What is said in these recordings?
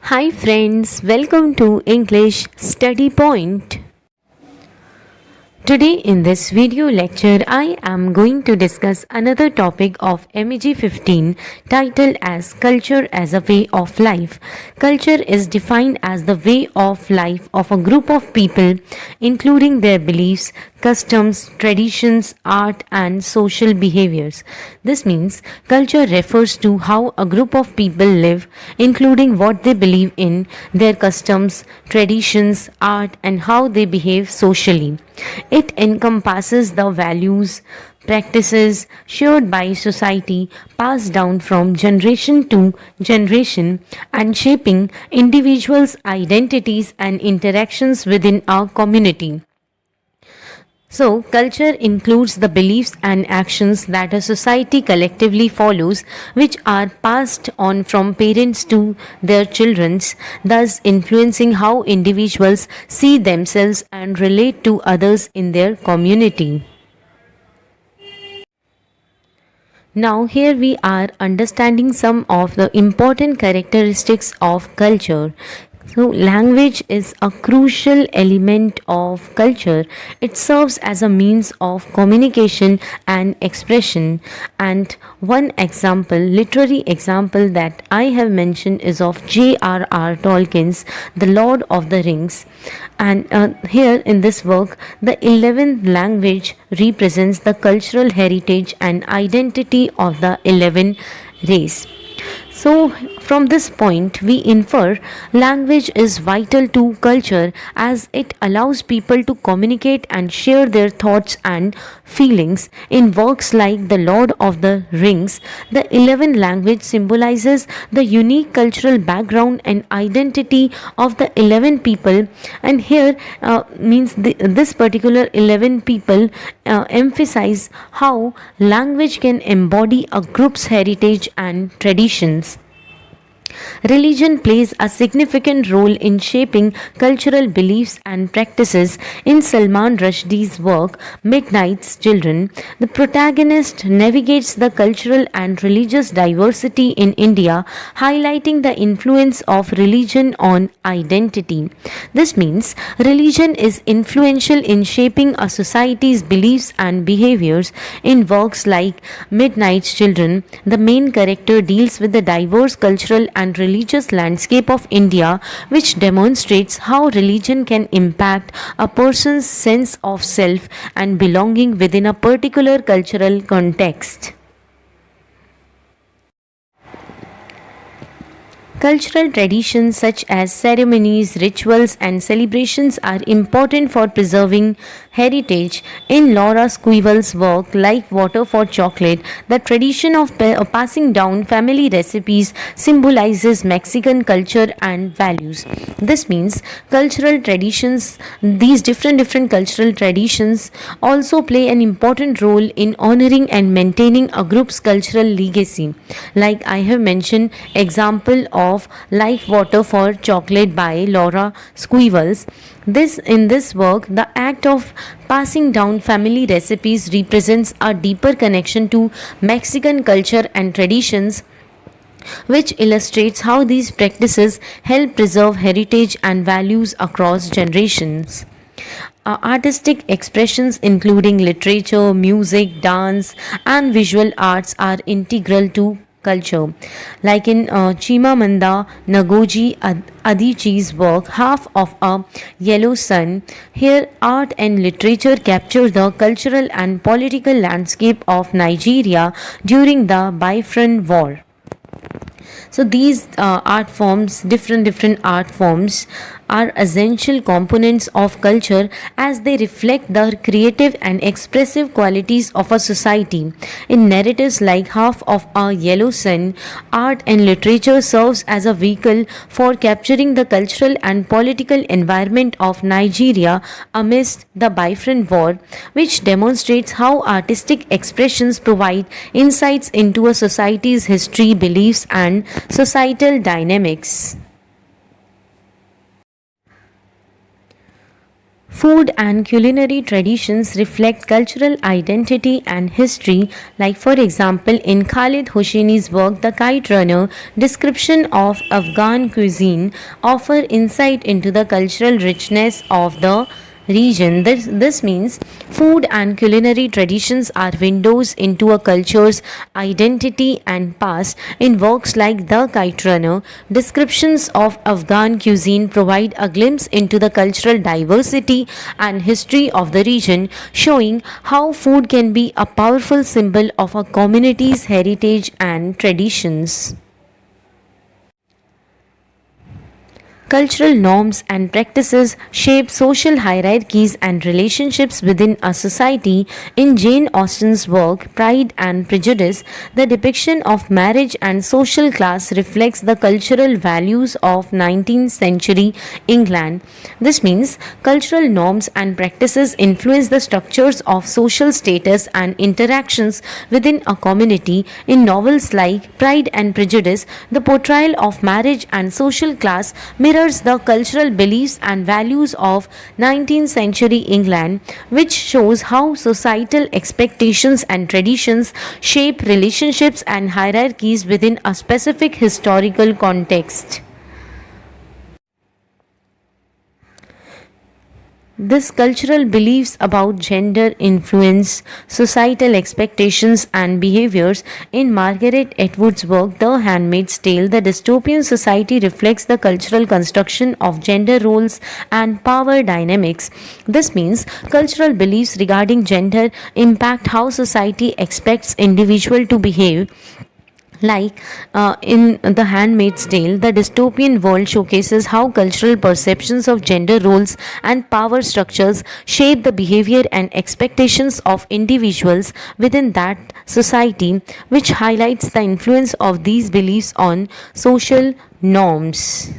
Hi friends, welcome to English Study Point. Today in this video lecture, I am going to discuss another topic of MEG 15 titled as Culture as a Way of Life. Culture is defined as the way of life of a group of people, including their beliefs, customs, traditions, art, and social behaviors. This means culture refers to how a group of people live, including what they believe in, their customs, traditions, art, and how they behave socially. It encompasses the values, practices shared by society, passed down from generation to generation, and shaping individuals' identities and interactions within our community. So, culture includes the beliefs and actions that a society collectively follows, which are passed on from parents to their children, thus influencing how individuals see themselves and relate to others in their community. Now, here we are understanding some of the important characteristics of culture. So, language is a crucial element of culture. It serves as a means of communication and expression. And one example, literary example that I have mentioned is of J.R.R. Tolkien's The Lord of the Rings. And here in this work, the 11th language represents the cultural heritage and identity of the 11 race. So, from this point, we infer language is vital to culture as it allows people to communicate and share their thoughts and feelings. In works like The Lord of the Rings, the 11th language symbolizes the unique cultural background and identity of the 11 people, and here means this particular 11 people emphasize how language can embody a group's heritage and traditions. Religion plays a significant role in shaping cultural beliefs and practices. In Salman Rushdie's work, Midnight's Children, the protagonist navigates the cultural and religious diversity in India, highlighting the influence of religion on identity. This means religion is influential in shaping a society's beliefs and behaviors. In works like Midnight's Children, the main character deals with the diverse cultural and religious landscape of India, which demonstrates how religion can impact a person's sense of self and belonging within a particular cultural context. Cultural traditions such as ceremonies, rituals, and celebrations are important for preserving heritage. In Laura Squivel's work, Like Water for Chocolate, the tradition of passing down family recipes symbolizes Mexican culture and values. This means cultural traditions, these different cultural traditions also play an important role in honoring and maintaining a group's cultural legacy. Like I have mentioned, example of Like Water for Chocolate by Laura Squivels. In this work, the act of passing down family recipes represents a deeper connection to Mexican culture and traditions, which illustrates how these practices help preserve heritage and values across generations. Artistic expressions including literature, music, dance, and visual arts are integral to culture. Like in Chimamanda Ngozi Adichie's work, Half of a Yellow Sun, here art and literature capture the cultural and political landscape of Nigeria during the Biafran War. So these art forms, different art forms, are essential components of culture as they reflect the creative and expressive qualities of a society. In narratives like Half of a Yellow Sun, art and literature serves as a vehicle for capturing the cultural and political environment of Nigeria amidst the Biafran War, which demonstrates how artistic expressions provide insights into a society's history, beliefs, and societal dynamics. Food and culinary traditions reflect cultural identity and history, like, for example, in Khalid Hosseini's work The Kite Runner, description of Afghan cuisine offer insight into the cultural richness of the region. This means food and culinary traditions are windows into a culture's identity and past. In works like The Kite Runner, descriptions of Afghan cuisine provide a glimpse into the cultural diversity and history of the region, showing how food can be a powerful symbol of a community's heritage and traditions. Cultural norms and practices shape social hierarchies and relationships within a society. In Jane Austen's work, Pride and Prejudice, the depiction of marriage and social class reflects the cultural values of 19th century England. This means cultural norms and practices influence the structures of social status and interactions within a community. In novels like Pride and Prejudice, the portrayal of marriage and social class mirrors the cultural beliefs and values of 19th century England, which shows how societal expectations and traditions shape relationships and hierarchies within a specific historical context. This cultural beliefs about gender influence societal expectations and behaviors. In Margaret Atwood's work The Handmaid's Tale, the dystopian society reflects the cultural construction of gender roles and power dynamics. This means cultural beliefs regarding gender impact how society expects individual to behave. Like in The Handmaid's Tale, the dystopian world showcases how cultural perceptions of gender roles and power structures shape the behavior and expectations of individuals within that society, which highlights the influence of these beliefs on social norms.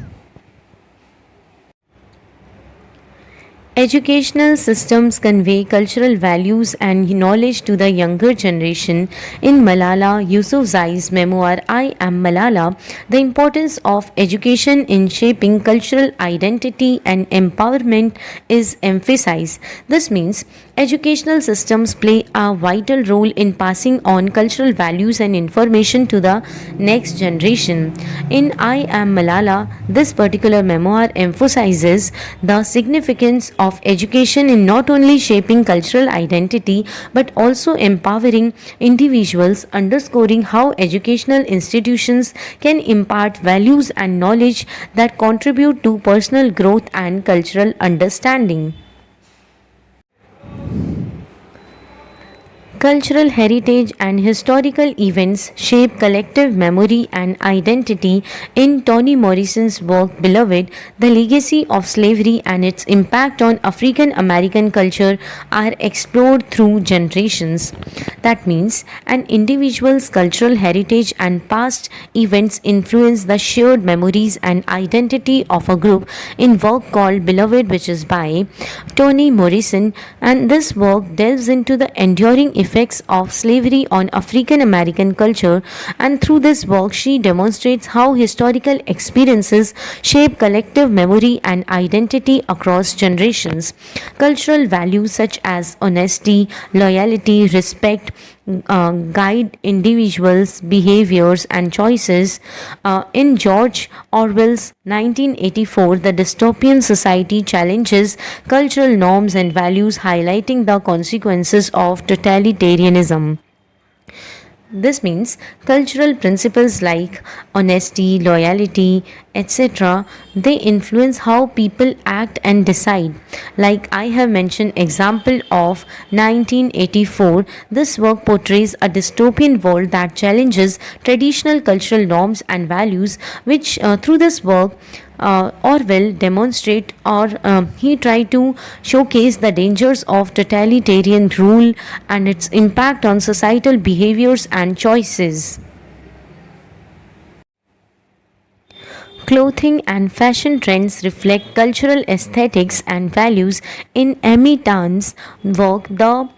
Educational systems convey cultural values and knowledge to the younger generation. In Malala Yousafzai's memoir I Am Malala, the importance of education in shaping cultural identity and empowerment is emphasized. This means educational systems play a vital role in passing on cultural values and information to the next generation. In I Am Malala, this particular memoir emphasizes the significance of education in not only shaping cultural identity but also empowering individuals, underscoring how educational institutions can impart values and knowledge that contribute to personal growth and cultural understanding. Cultural heritage and historical events shape collective memory and identity. In Toni Morrison's work Beloved, the legacy of slavery and its impact on African American culture are explored through generations. That means an individual's cultural heritage and past events influence the shared memories and identity of a group. In work called Beloved, which is by Toni Morrison, and this work delves into the enduring effects of slavery on African American culture, and through this work she demonstrates how historical experiences shape collective memory and identity across generations. Cultural values such as honesty, loyalty, respect guide individuals' behaviors and choices. In George Orwell's 1984, the dystopian society challenges cultural norms and values, highlighting the consequences of totalitarianism. This means cultural principles like honesty, loyalty, etc. they influence how people act and decide. Like I have mentioned example of 1984, this work portrays a dystopian world that challenges traditional cultural norms and values, which through this work Orwell demonstrate or he tried to showcase the dangers of totalitarian rule and its impact on societal behaviors and choices. Clothing and fashion trends reflect cultural aesthetics and values. In Amy Tan's work, The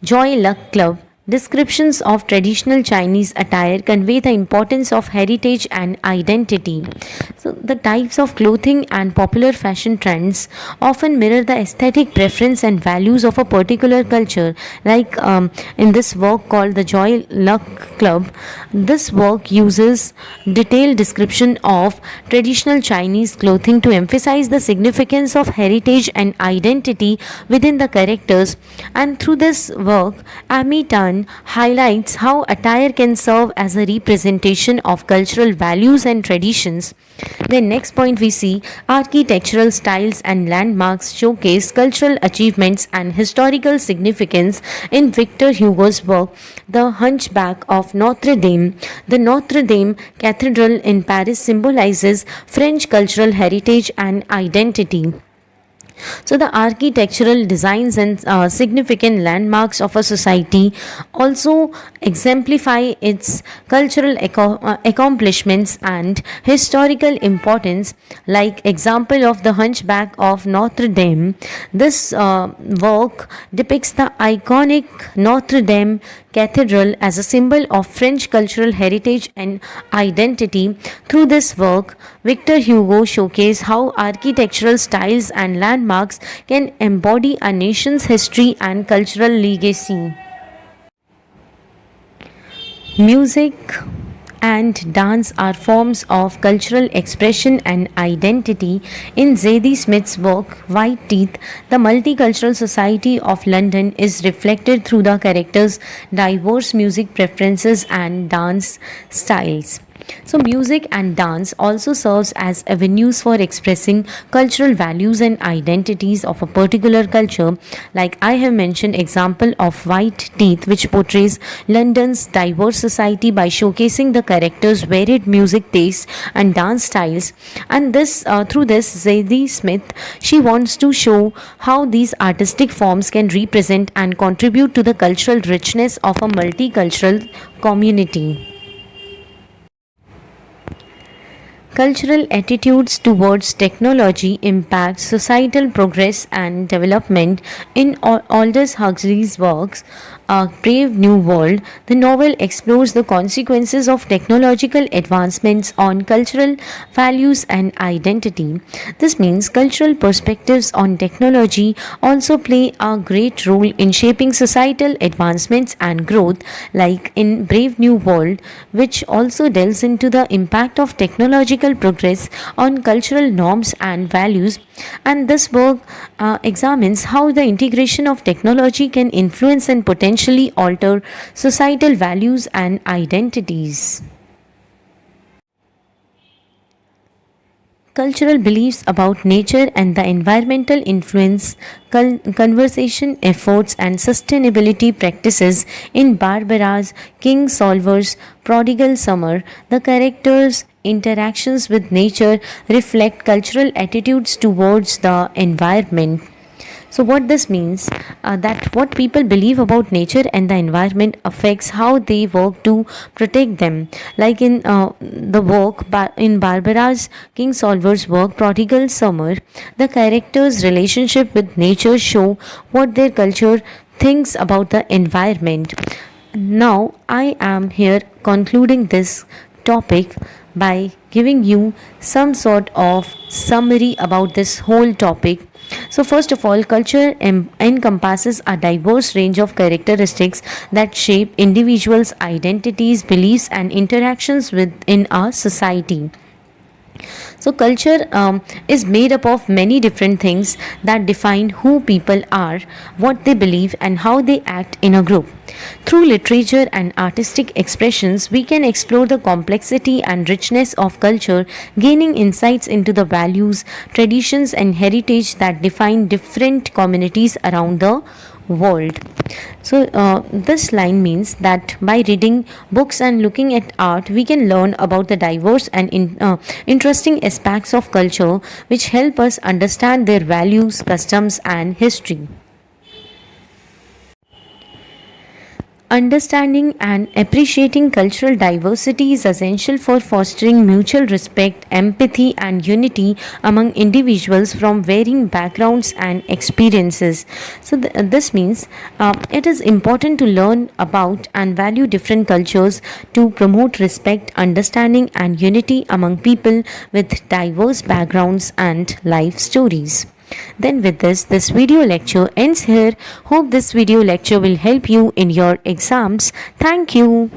Joy Luck Club, Descriptions of traditional Chinese attire convey the importance of heritage and identity. So, the types of clothing and popular fashion trends often mirror the aesthetic preference and values of a particular culture. Like in this work called the Joy Luck Club, this work uses detailed description of traditional Chinese clothing to emphasize the significance of heritage and identity within the characters. And through this work, Amy Tan highlights how attire can serve as a representation of cultural values and traditions. Then next point we see architectural styles and landmarks showcase cultural achievements and historical significance in Victor Hugo's work The Hunchback of Notre Dame. The Notre Dame Cathedral in Paris symbolizes French cultural heritage and identity. So, the architectural designs and significant landmarks of a society also exemplify its cultural accomplishments and historical importance. Like example of the Hunchback of Notre Dame, this work depicts the iconic Notre Dame Cathedral as a symbol of French cultural heritage and identity. Through this work, Victor Hugo showcased how architectural styles and landmarks can embody a nation's history and cultural legacy. Music and dance are forms of cultural expression and identity. In Zadie Smith's work, White Teeth, the multicultural society of London is reflected through the characters' diverse music preferences and dance styles. So, music and dance also serves as avenues for expressing cultural values and identities of a particular culture. Like I have mentioned, example of White Teeth, which portrays London's diverse society by showcasing the characters' varied music tastes and dance styles. And this, through this, Zadie Smith, she wants to show how these artistic forms can represent and contribute to the cultural richness of a multicultural community. Cultural attitudes towards technology impact societal progress and development. In Aldous Huxley's works, A Brave New World, the novel explores the consequences of technological advancements on cultural values and identity. This means cultural perspectives on technology also play a great role in shaping societal advancements and growth, like in Brave New World, which also delves into the impact of technological progress on cultural norms and values. And this work examines how the integration of technology can influence and potentially alter societal values and identities. Cultural beliefs about nature and the environmental influence conservation efforts and sustainability practices. In Barbara's Kingsolver's Prodigal Summer, the characters' interactions with nature reflect cultural attitudes towards the environment. So, what this means that what people believe about nature and the environment affects how they work to protect them. Like in the work in Barbara's Kingsolver's work, Prodigal Summer, the characters' relationship with nature show what their culture thinks about the environment. Now, I am here concluding this topic by giving you some sort of summary about this whole topic. So, first of all, culture encompasses a diverse range of characteristics that shape individuals' identities, beliefs, and interactions within a society. So, culture is made up of many different things that define who people are, what they believe, and how they act in a group. Through literature and artistic expressions, we can explore the complexity and richness of culture, gaining insights into the values, traditions, and heritage that define different communities around the world. So, this line means that by reading books and looking at art, we can learn about the diverse and interesting aspects of culture which help us understand their values, customs, and history. Understanding and appreciating cultural diversity is essential for fostering mutual respect, empathy, and unity among individuals from varying backgrounds and experiences. So, this means it is important to learn about and value different cultures to promote respect, understanding, and unity among people with diverse backgrounds and life stories. Then with this video lecture ends here. Hope this video lecture will help you in your exams. Thank you.